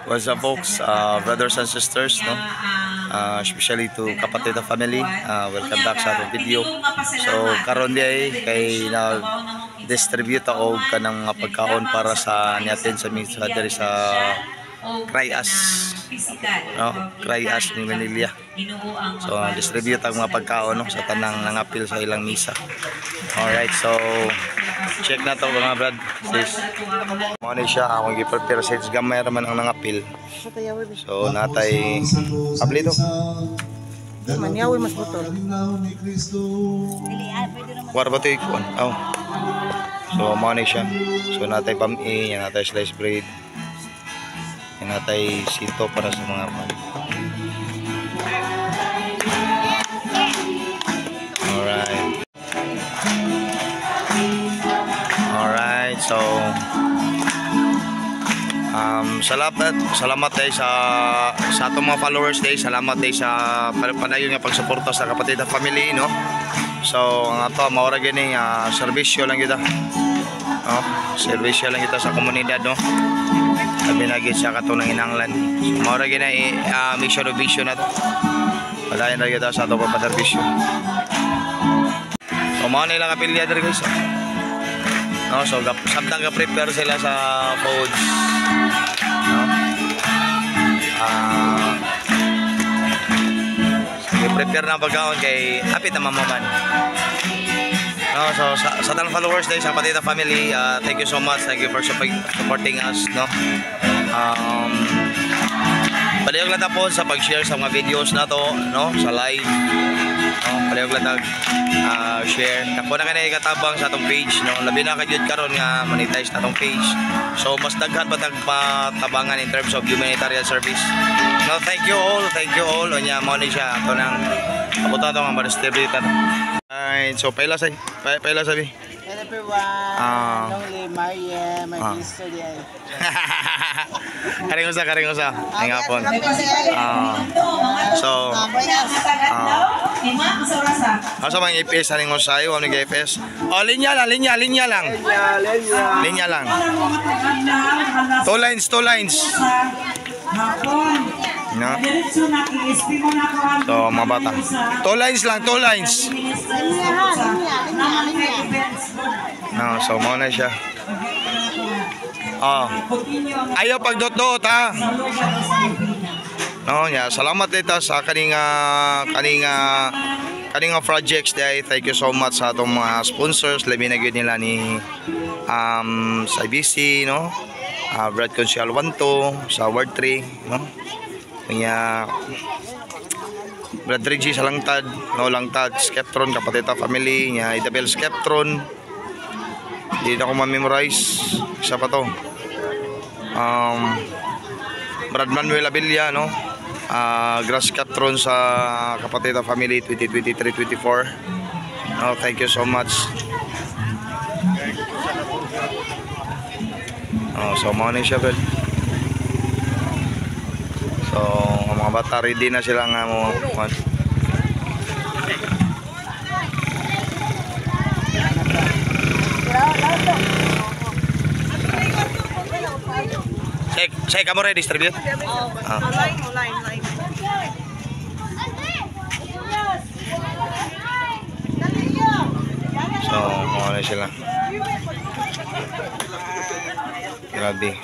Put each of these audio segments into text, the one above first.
What's up, folks, brothers and sisters, no? Especially to Kapatid family, welcome back sa atong video. So karon di kay na distribute og kanang mga pagkaon para sa niatin sa misa diri sa Crayas, no? Crayas ni Manila. So distribute ang mga pagkaon, no, sa tanang nangapil sa ilang misa. Alright, so check na to mga brad, sis. Mo ni siya akong gi-prepare sa gamay raman ang nangapil. So natay abli to. Manyawi mas butol. War ba to ikon? Oh. So mo ni siya. So natay pam-i, natay sliced bread. Natay sito para sa mga pan. Alright, so salamat day sa atong mga followers day. Salamat day sa panayon nga pagsuporta sa Kapatid family, no? So ang ato maura gini serbisyo lang kita. No? Serbisyo lang kita sa komunidad, no? Sabi na gid sa katong hinanglan. So maura gini mission of vision na to. Padayon na kita sa atong pagpaserbisyo. So mao nila kapilya diri guys. No, so sabtang ka prepare sila sa foods. No? Prepare na pagkaon kay hapit na mamaman. No, so sa tanang followers din sa Kapatid family, thank you so much. Thank you for supporting us, no. Palihog lang po sa pag-share sa mga videos na to, no, sa live. No, palihog lang share. Ako na kanay katabang sa atong page, no. Labi na kagyud karon nga monetize na atong page. So mas daghan pa patabangan in terms of humanitarian service. No, thank you all. Onya mo ni siya ato nang abutan to nga ma-distribute. Alright, so paila sabi. Hello everyone. Lonely Maria, my sister there. Karing usa. Ang hapon. So asa man IPS aning usay, wa ni IPS. Oh, linya lang. Linya lang. Two lines. No. So mga bata. Two lines. No, so mo na siya. Ayaw pagdot-dot ha. No, nya salamat dito sa kaninga projects day. Thank you so much sa atong mga sponsors. Labi na gyud nila ni sa IBC, no. Brad Consial 1-2 sa Ward 3, no. Kanya Brad Reggie sa Langtad, no, Langtad, Skeptron, Kapatid family, nya Idabel Skeptron. Hindi na ko ma-memorize. Isa pa to. Brad Manuel Abilia, no. Grass Skeptron sa Kapatid family 2023-24. No, thank you so much. So mo ni siya, bel. So ang mga bata ready na sila nga mo. Say kamu ready distribute? Line. So mo na sila. Grabe.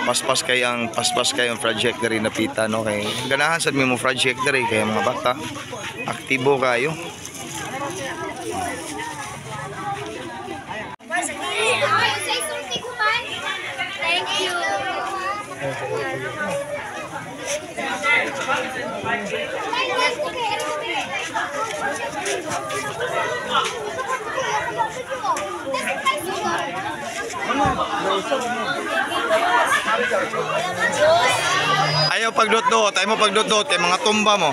Paspas kay ang project diri napita, no, kay ganahan sad mi mo project diri kay mga bata aktibo kayo. Thank you. Ayaw pagdot-dot, kay mga tumba mo.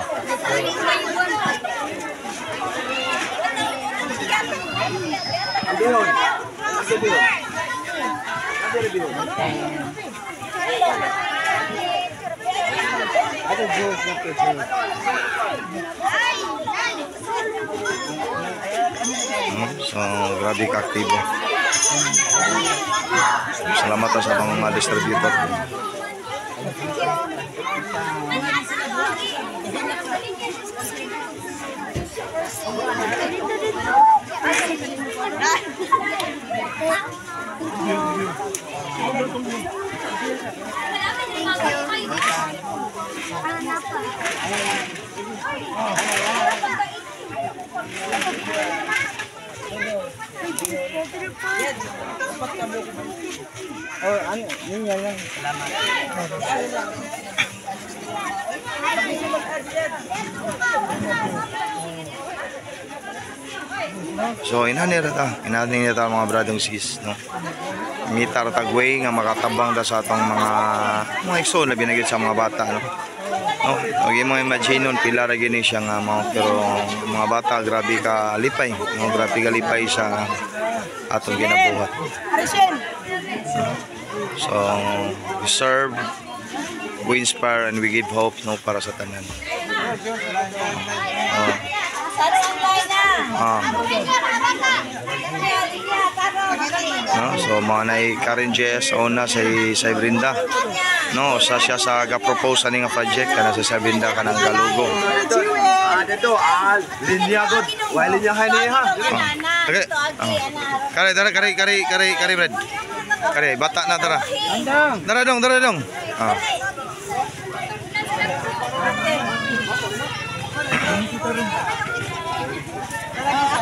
So, grabe ka-aktibo. Salamat sa mga distributor. Oh, ano? Yun yan. Salamat. So inanir ta mga bradong sis, no. Ngitar tagway nga makatabang ta sa atong mga igsoon na binagit sa mga bata, no. No, okay mo imagine nun pila ra gini siya nga pero mga bata grabe ka lipay, no, grabe ka lipay sa atong ginabuhat. So we serve, we inspire and we give hope, no, para sa tanan. No, so mga nay Karen Jess ona sa Brinda, no, sa siya sa ga-propose ani nga project kana sa Brinda kanang galugo. Dito, linya god. Wala linya kay niya. Okay. Kare Brad. Kare bata na tara. Dara dong.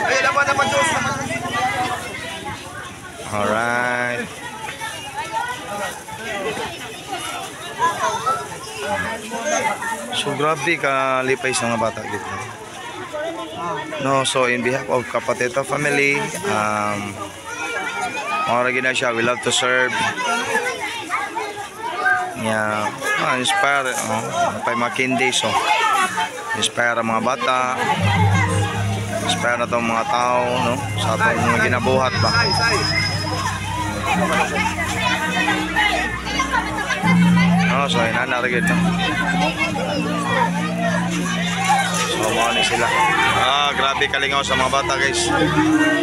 Ay, laban Diyos. Alright. So grabe ka lipay sa mga bata dito. No, so in behalf of Kapateta family, oragi na siya, we love to serve. Yeah, inspire, pay makindi, so inspire ang mga bata, inspire na itong mga tao, no, sa atong mga ginabuhat ba. No, so inanaragid, no. So mga ni sila. Grabe kalingaw sa mga bata, guys,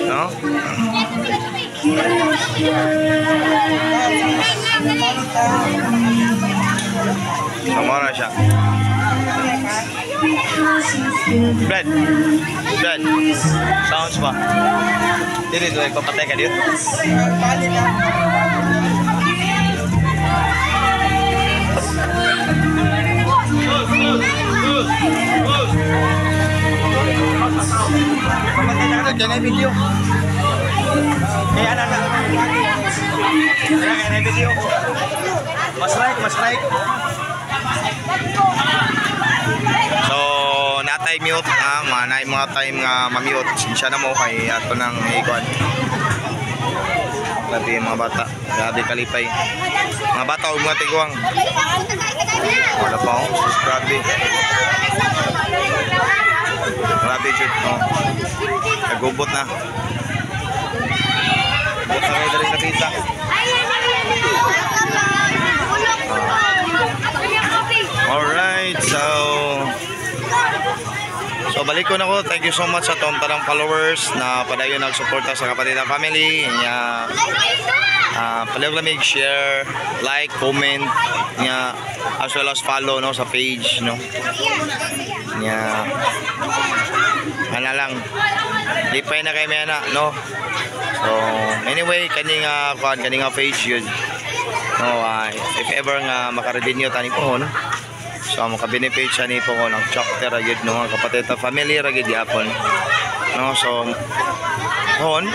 no. Sama na siya. Brad, sounds ba? Dili doon, ipapatay ka dito. Papatay na video. Kaya na. Kaya na video. Mas like. So, natay mute, mga time nga ma-mute. Siya na mo kay ato ng ikon. Grabe yung mga bata. Grabe kalipay. Mga bata o mga tiguang. Wala pa ako. Grabe. Grabe jud, no. Nagubot na. Gubot na kayo dali nakita. Alright, so balik ko na ko. Thank you so much sa tong tanang followers na padayon nagsuporta sa Kapateta family. Palihog lamig share, like, comment, as well as follow, no, sa page, no. Ano lang, lipay na kay Mena, no. So anyway, kaning page yun, no. If ever nga makarevenue tani po, no, so makabenefit siya ni po ko ng chapter agad, no, Kapateta family agad yapon, no. So hon,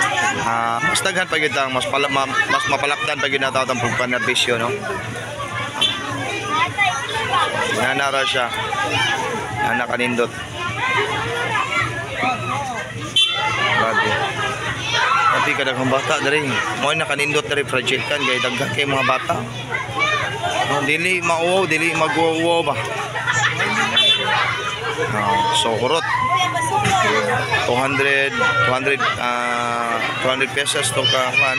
mas daghan pa gyud ang mas mapalakdan pa gyud na tawag ang pagpanerbisyo, no. Nanara siya, nakanindot. Grabe. Tapi kadang bata dari mo nakanindot dari project kan gay daghan kay mga bata. No, dili mauwaw, dili magwawaw ba. So kurot 200 pesos to ka man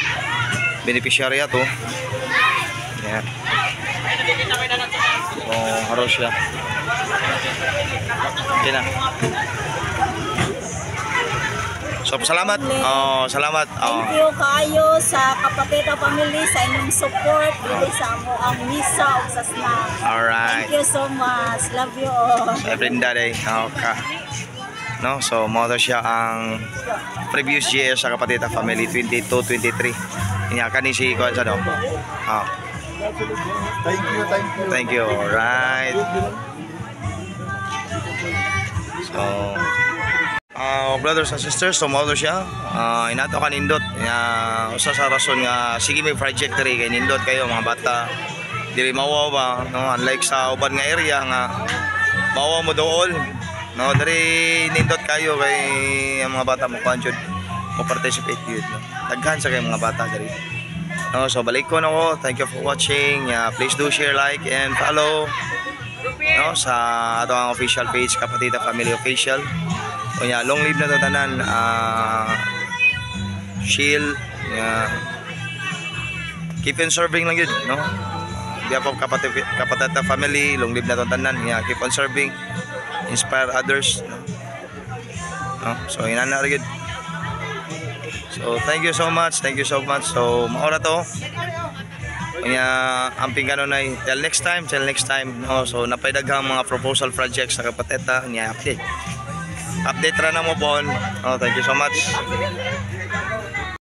beneficiary ato. Yeah. So haros siya. Okay na. So salamat. Oh, salamat. Oh. Thank you kayo sa Kapatita family sa inyong support dili sa amo ang misa ug sa snack. Alright. Thank you so much. Love you all. So every day. Okay. No, so mo siya ang previous year sa Kapatita family 22-23. Inya kani si kuan sa no. Ah. Thank you, thank you. Thank you. Alright. So brothers and sisters, so mo siya. Inato ka nindot. Usa sa rason nga sige may project diri kay nindot kayo mga bata. Dili mawaw ba, no? Unlike sa uban nga area nga mawaw mo dool. No, diri nindot kayo kay ang mga bata mo kanjud mo participate dito. No? Daghan sa kay mga bata diri. No, so balik ko nako. Thank you for watching. Please do share, like and follow. No, sa ato ang official page Kapatita Family Official. Kunya long live na to tanan. Shield. Keep on serving lang yun, no? Behalf of Kapatita Family, long live na to tanan. Keep on serving. Inspire others, no? So inana ra gyud. So thank you so much. So maora to. Kanya amping kanunay till next time. No? So napay daghang mga proposal projects sa Kapatita nya update ra na mo pon. Oh, thank you so much.